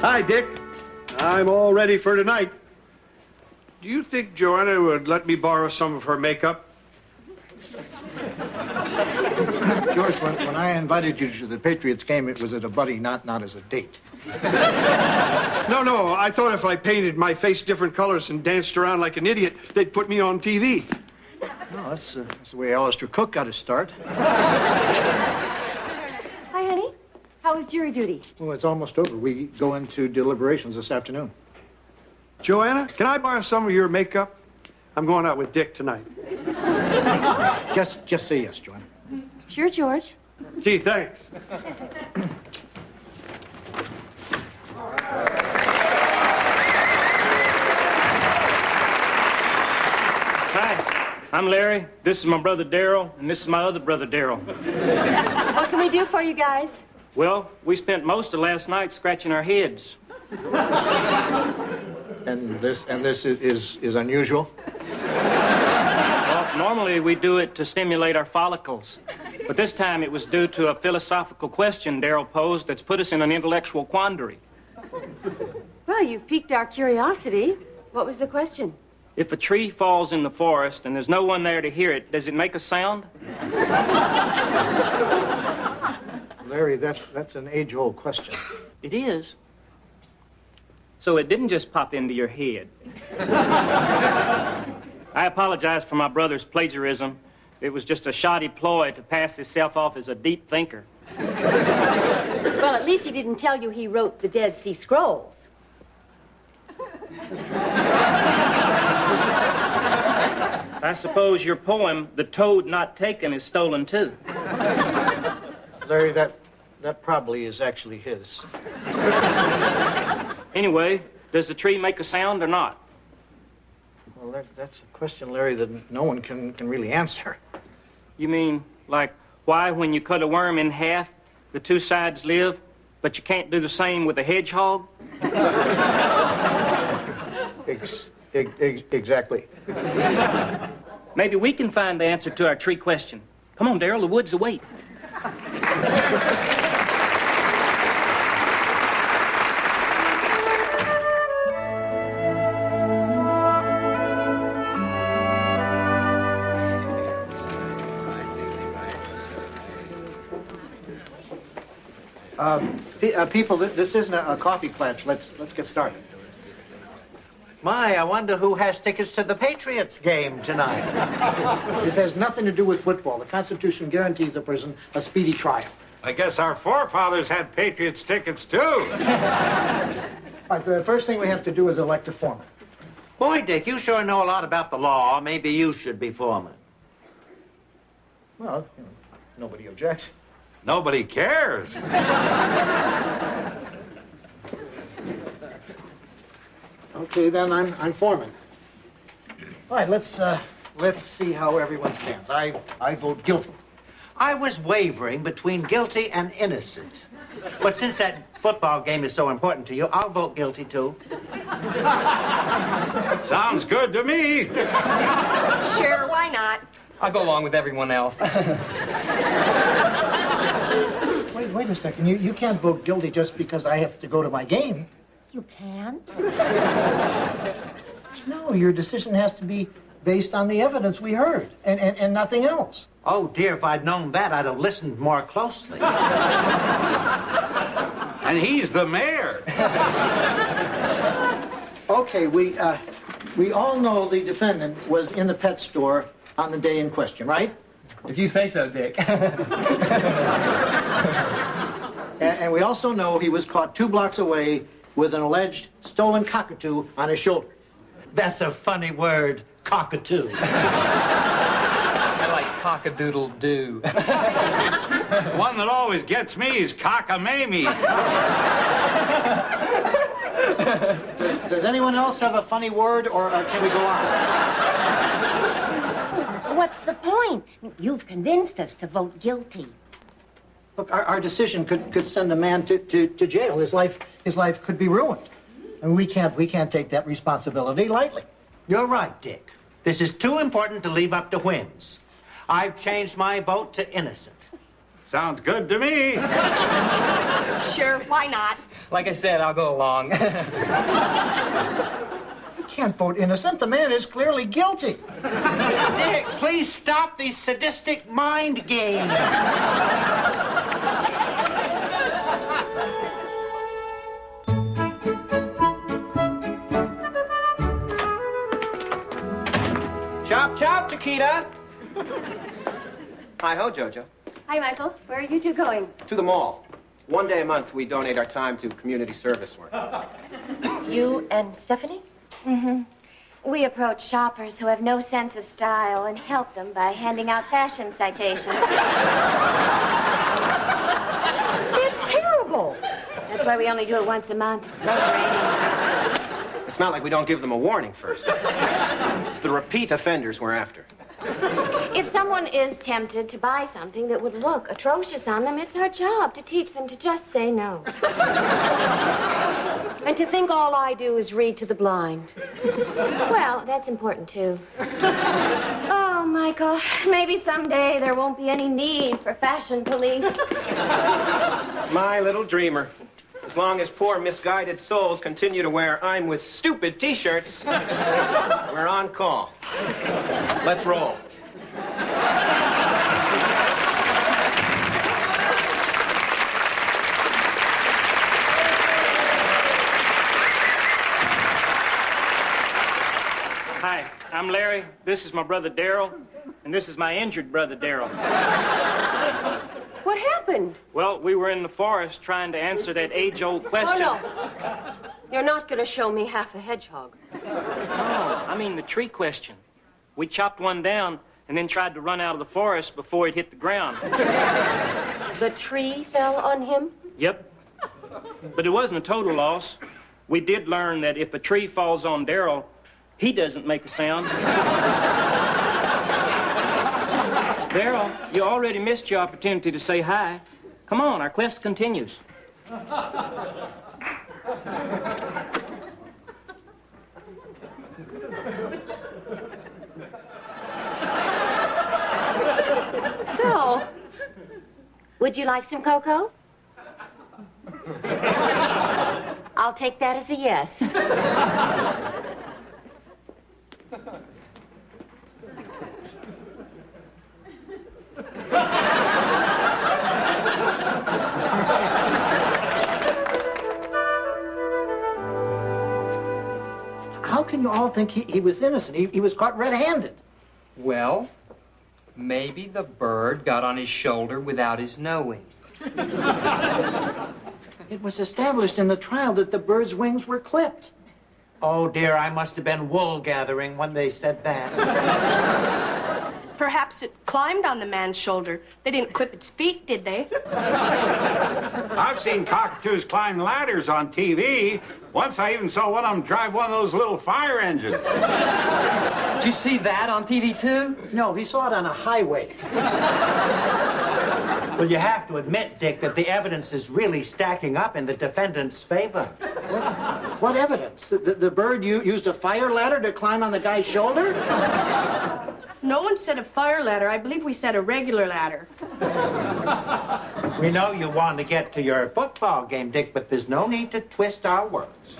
Hi, Dick. I'm all ready for tonight. Do you think Joanna would let me borrow some of her makeup? George, when I invited you to the Patriots game, it was as a buddy, not as a date. No, I thought if I painted my face different colors and danced around like an idiot, they'd put me on TV. No, that's the way Alistair Cook got his start. Hi, honey. How was jury duty? Well, it's almost over. We go into deliberations this afternoon. Joanna, can I borrow some of your makeup? I'm going out with Dick tonight. Just say yes, Joanna. Sure, George. Gee, thanks. Hi, I'm Larry. This is my brother Darryl, and this is my other brother Darryl. What can we do for you guys? Well, we spent most of last night scratching our heads. And this is unusual? Well, normally we do it to stimulate our follicles. But this time it was due to a philosophical question Darryl posed that's put us in an intellectual quandary. Well, you've piqued our curiosity. What was the question? If a tree falls in the forest and there's no one there to hear it, does it make a sound? Larry, that's an age-old question. It is. So it didn't just pop into your head. I apologize for my brother's plagiarism. It was just a shoddy ploy to pass himself off as a deep thinker. Well, at least he didn't tell you he wrote the Dead Sea Scrolls. I suppose your poem, The Toad Not Taken, is stolen too. Larry, that probably is actually his. Anyway, does the tree make a sound or not? Well, that's a question, Larry, that no one can really answer. You mean, like, why when you cut a worm in half, the two sides live, but you can't do the same with a hedgehog? Exactly. Maybe we can find the answer to our tree question. Come on, Darryl, the woods await. People, this isn't a coffee pledge. Let's get started. My, I wonder who has tickets to the Patriots game tonight. This has nothing to do with football. The Constitution guarantees a person a speedy trial. I guess our forefathers had Patriots tickets, too. All right, the first thing we have to do is elect a foreman. Boy, Dick, you sure know a lot about the law. Maybe you should be foreman. Well, nobody objects. Nobody cares. Okay, then I'm foreman. All right, let's see how everyone stands. I vote guilty. I was wavering between guilty and innocent. But since that football game is so important to you, I'll vote guilty, too. Sounds good to me. Sure, why not? I'll go along with everyone else. Wait a second. You can't vote guilty just because I have to go to my game. You can't? No, your decision has to be based on the evidence we heard and nothing else. Oh, dear, if I'd known that, I'd have listened more closely. And he's the mayor. Okay, we all know the defendant was in the pet store on the day in question, right? If you say so, Dick. And we also know he was caught 2 blocks away with an alleged stolen cockatoo on his shoulder. That's a funny word, cockatoo. I like cock-a-doodle-doo. The one that always gets me is cockamamie. Does anyone else have a funny word, or can we go on? What's the point? You've convinced us to vote guilty. Look, our decision could send a man to jail. His life could be ruined. And we can't take that responsibility lightly. You're right, Dick. This is too important to leave up to whims. I've changed my vote to innocent. Sounds good to me. Sure, why not? Like I said, I'll go along. You can't vote innocent. The man is clearly guilty. Dick, please stop these sadistic mind games. Chop, chop, Chiquita. Hi-ho, Jojo. Hi, Michael. Where are you two going? To the mall. One day a month, we donate our time to community service work. You and Stephanie? Mm-hmm. We approach shoppers who have no sense of style and help them by handing out fashion citations. It's terrible. That's why we only do it once a month. It's so draining. It's not like we don't give them a warning first. It's the repeat offenders we're after. If someone is tempted to buy something that would look atrocious on them, it's our job to teach them to just say no. And to think all I do is read to the blind. Well, that's important, too. Oh, Michael, maybe someday there won't be any need for fashion police. My little dreamer. As long as poor misguided souls continue to wear I'm with stupid t-shirts, we're on call. Let's roll. Hi, I'm Larry. This is my brother Daryl, and this is my injured brother Daryl. What happened? Well, we were in the forest trying to answer that age-old question. Oh, no. You're not going to show me half a hedgehog. No, I mean the tree question. We chopped one down and then tried to run out of the forest before it hit the ground. The tree fell on him? Yep. But it wasn't a total loss. We did learn that if a tree falls on Daryl, he doesn't make a sound. Daryl, you already missed your opportunity to say hi. Come on, our quest continues. So, Would you like some cocoa? I'll take that as a yes. How can you all think he was innocent? He was caught red-handed. Well, maybe the bird got on his shoulder without his knowing. It was established in the trial that the bird's wings were clipped. Oh, dear, I must have been wool gathering when they said that. Perhaps it climbed on the man's shoulder. They didn't clip its feet, did they? I've seen cockatoos climb ladders on TV. Once I even saw one of them drive one of those little fire engines. Did you see that on TV too? No, he saw it on a highway. Well, you have to admit, Dick, that the evidence is really stacking up in the defendant's favor. What evidence? The bird used a fire ladder to climb on the guy's shoulder? No one said a fire ladder. I believe we said a regular ladder. We know you want to get to your football game, Dick, but there's no need to twist our words.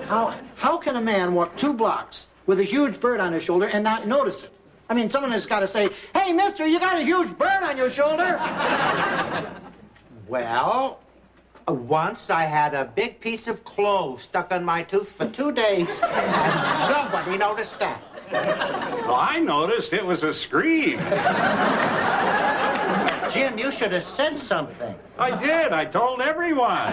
How can a man walk 2 blocks with a huge bird on his shoulder and not notice it? I mean, someone has got to say, "Hey, mister, you got a huge bird on your shoulder." Well, once I had a big piece of clove stuck on my tooth for 2 days, and nobody noticed that. Well, I noticed it was a scream. Jim, you should have said something. I did. I told everyone.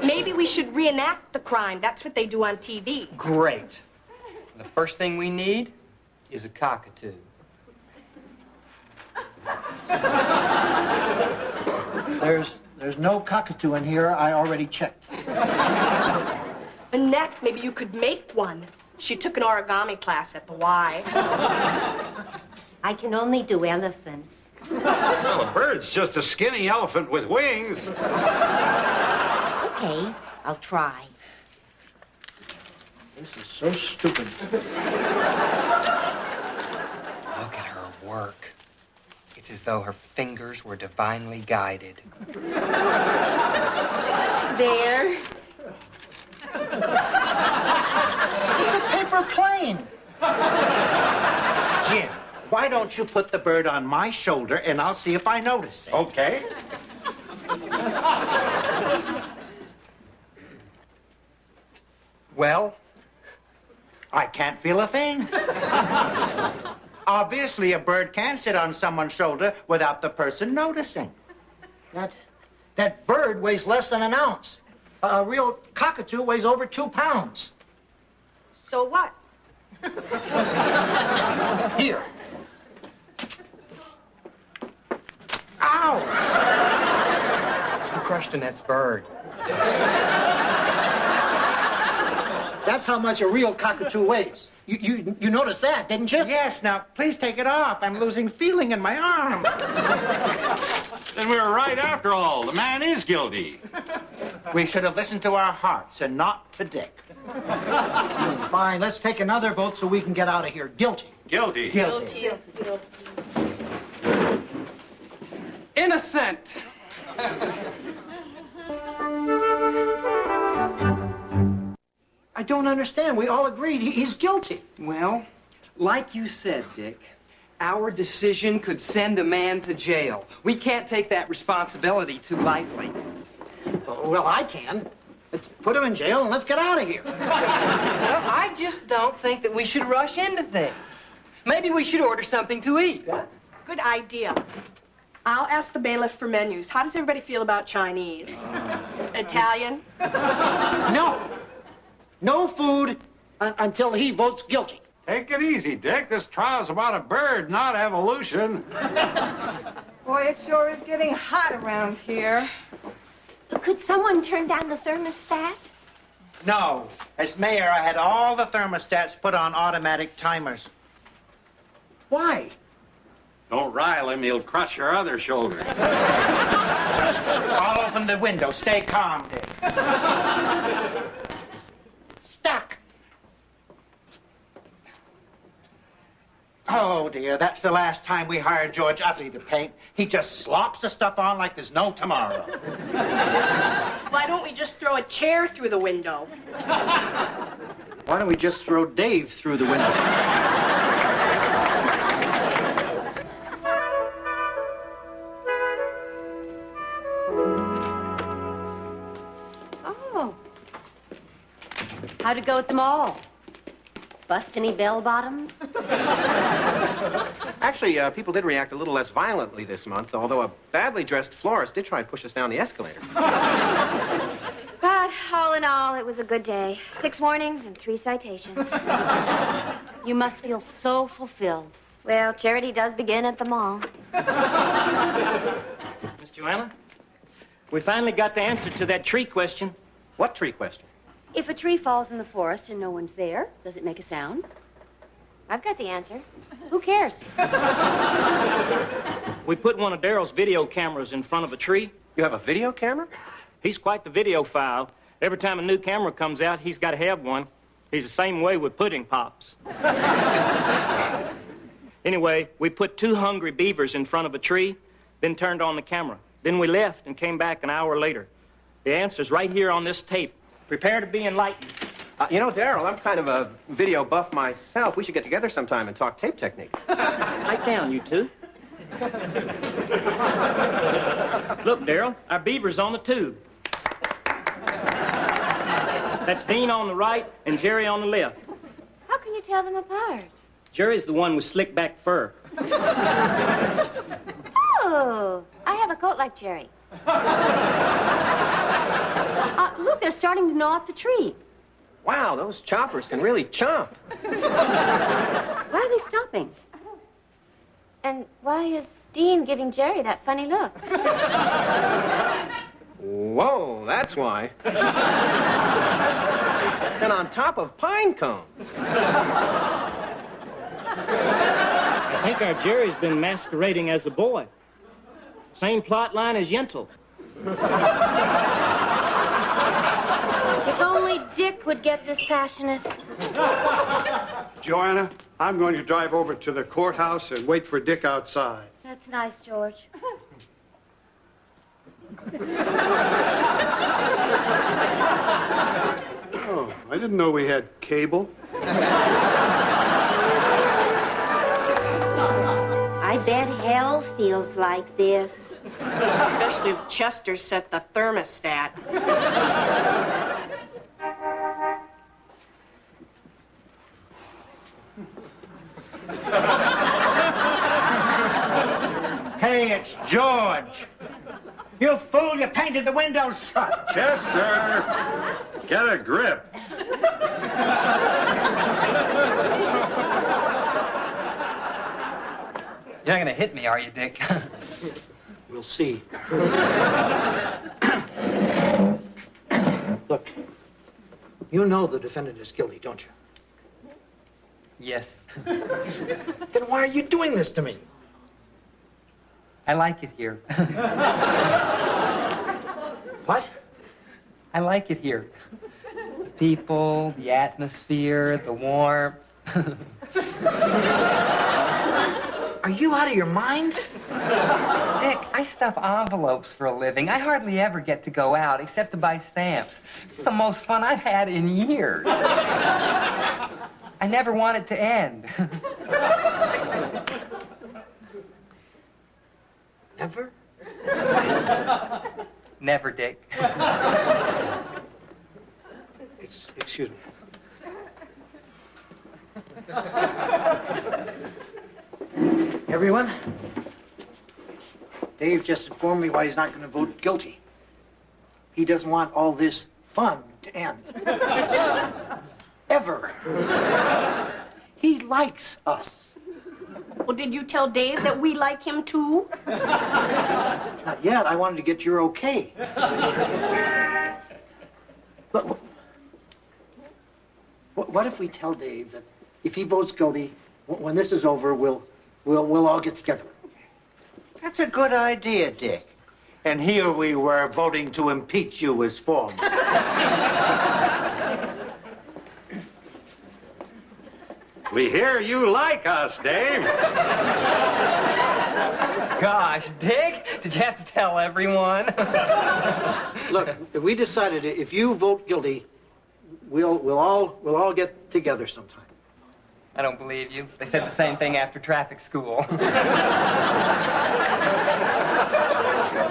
Maybe we should reenact the crime. That's what they do on TV. Great. The first thing we need is a cockatoo. There's no cockatoo in here. I already checked. Annette, maybe you could make one. She took an origami class at the Y. I can only do elephants. Well, a bird's just a skinny elephant with wings. Okay, I'll try. This is so stupid. Look at her work. It's as though her fingers were divinely guided. There. It's a paper plane. Jim, why don't you put the bird on my shoulder and I'll see if I notice it. Okay. Well, I can't feel a thing. Obviously, a bird can sit on someone's shoulder without the person noticing. That bird weighs less than an ounce. A real cockatoo weighs over 2 pounds. So what? Here. Ow! you crushed Annette's bird. That's how much a real cockatoo weighs. You noticed that, didn't you? Yes, now, please take it off. I'm losing feeling in my arm. Then we were right after all. The man is guilty. We should have listened to our hearts and not to Dick. Fine, let's take another vote so we can get out of here. Guilty. Guilty. Guilty. Innocent! I don't understand. We all agreed he's guilty. Well, like you said, Dick, our decision could send a man to jail. We can't take that responsibility too lightly. Well, I can. Let's put him in jail and let's get out of here. Well, I just don't think that we should rush into things. Maybe we should order something to eat. Good idea. I'll ask the bailiff for menus. How does everybody feel about Chinese? Italian? No. No food until he votes guilty. Take it easy, Dick. This trial's about a bird, not evolution. Boy, it sure is getting hot around here. Could someone turn down the thermostat? No. As mayor, I had all the thermostats put on automatic timers. Why? Don't rile him. He'll crush your other shoulder. I'll open the window. Stay calm, Dick. Stuck. Oh, dear. That's the last time we hired George Utley to paint. He just slops the stuff on like there's no tomorrow. Why don't we just throw a chair through the window? Why don't we just throw Dave through the window? Oh. How'd it go at the mall? Bust any bell-bottoms? Actually, people did react a little less violently this month, although a badly dressed florist did try and push us down the escalator. But all in all, it was a good day. 6 warnings and 3 citations. You must feel so fulfilled. Well, charity does begin at the mall. Miss Joanna, we finally got the answer to that tree question. What tree question? If a tree falls in the forest and no one's there, does it make a sound? I've got the answer. Who cares? We put one of Daryl's video cameras in front of a tree. You have a video camera? He's quite the videophile. Every time a new camera comes out, he's got to have one. He's the same way with pudding pops. Anyway, we put 2 hungry beavers in front of a tree, then turned on the camera. Then we left and came back an hour later. The answer's right here on this tape. Prepare to be enlightened. You know, Daryl, I'm kind of a video buff myself. We should get together sometime and talk tape technique. Pipe down, you two. Look, Daryl, our beaver's on the tube. That's Dean on the right and Jerry on the left. How can you tell them apart? Jerry's the one with slick back fur. Oh, I have a coat like Jerry. Look, they're starting to gnaw at the tree. Wow, those choppers can really chomp. Why are they stopping? And why is Dean giving Jerry that funny look? Whoa, that's why. And on top of pine cones. I think our Jerry's been masquerading as a boy. Same plot line as Yentl. If only Dick would get this passionate. Joanna, I'm going to drive over to the courthouse and wait for Dick outside. That's nice, George. Oh, I didn't know we had cable. I bet hell feels like this. Especially if Chester set the thermostat. Hey, it's George. You fool, you painted the windows shut. Chester, get a grip. You're not gonna hit me, are you, Dick? We'll see. Look, you know the defendant is guilty, don't you? Yes. Then why are you doing this to me? I like it here. What? I like it here. The people, the atmosphere, the warmth. Are you out of your mind? Dick, I stuff envelopes for a living. I hardly ever get to go out except to buy stamps. It's the most fun I've had in years. I never want it to end. Ever? Never, Dick. Excuse me. Everyone, Dave just informed me why he's not going to vote guilty. He doesn't want all this fun to end. Ever. He likes us. Well, did you tell Dave that we like him too? Not yet. I wanted to get your okay. But what if we tell Dave that if he votes guilty, when this is over, we'll all get together? That's a good idea, Dick. And here we were voting to impeach you as foreman. We hear you like us, Dave. Gosh, Dick, did you have to tell everyone? Look, we decided if you vote guilty, we'll all get together sometime. I don't believe you. They said the same thing after traffic school.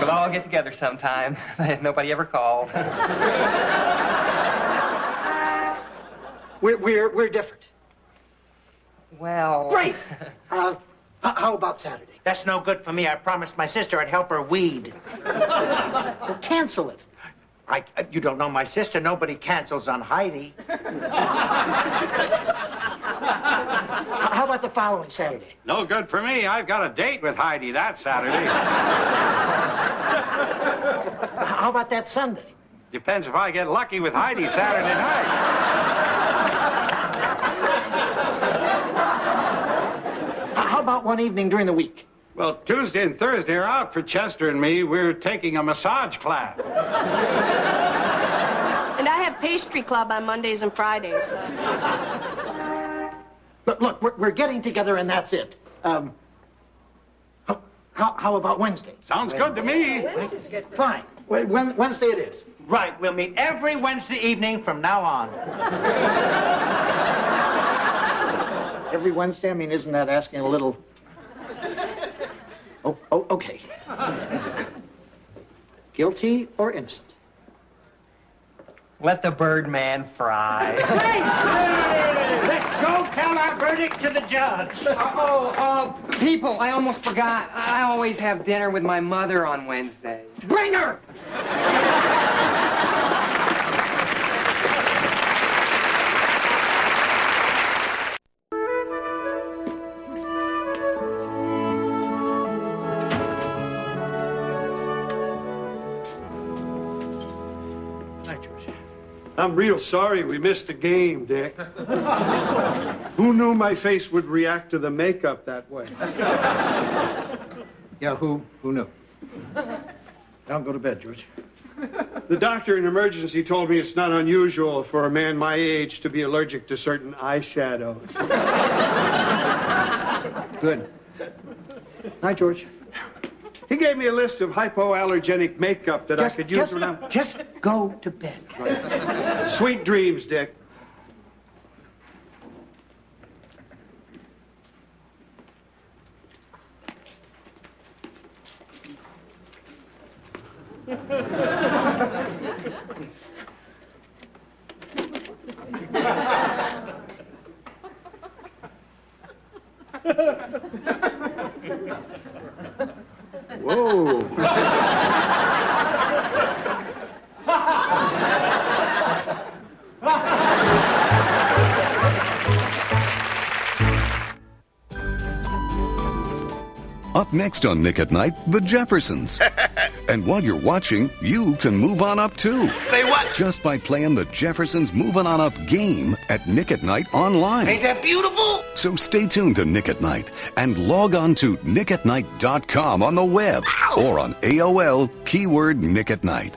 We'll all get together sometime. Nobody ever called. We're different. Well... Great! How about Saturday? That's no good for me. I promised my sister I'd help her weed. Well, cancel it. You don't know my sister. Nobody cancels on Heidi. How about the following Saturday? No good for me. I've got a date with Heidi that Saturday. How about that Sunday? Depends if I get lucky with Heidi Saturday night. How about one evening during the week? Well, Tuesday and Thursday are out for Chester and me. We're taking a massage class. And I have pastry club on Mondays and Fridays. Look, we're getting together and that's it. How about Wednesday? Sounds good to me. Fine. Wednesday it is. Right, we'll meet every Wednesday evening from now on. Every Wednesday? I mean, isn't that asking a little... Oh, okay. Guilty or innocent? Let the Birdman fry. Let's go tell our verdict to the judge. People, I almost forgot. I always have dinner with my mother on Wednesday. Bring her! I'm real sorry we missed the game, Dick. Who knew my face would react to the makeup that way? Yeah, who knew? Now go to bed, George. The doctor in emergency told me it's not unusual for a man my age to be allergic to certain eyeshadows. Good. Night, George. He gave me a list of hypoallergenic makeup that I could use when I'm... Just go to bed. Right. Sweet dreams, Dick. Whoa. Up next on Nick at Night, the Jeffersons. And while you're watching, you can move on up too. Say what? Just by playing the Jeffersons Moving On Up game at Nick at Night online. Ain't that beautiful? So stay tuned to Nick at Night and log on to nickatnight.com on the web. Ow! Or on AOL, keyword Nick at Night.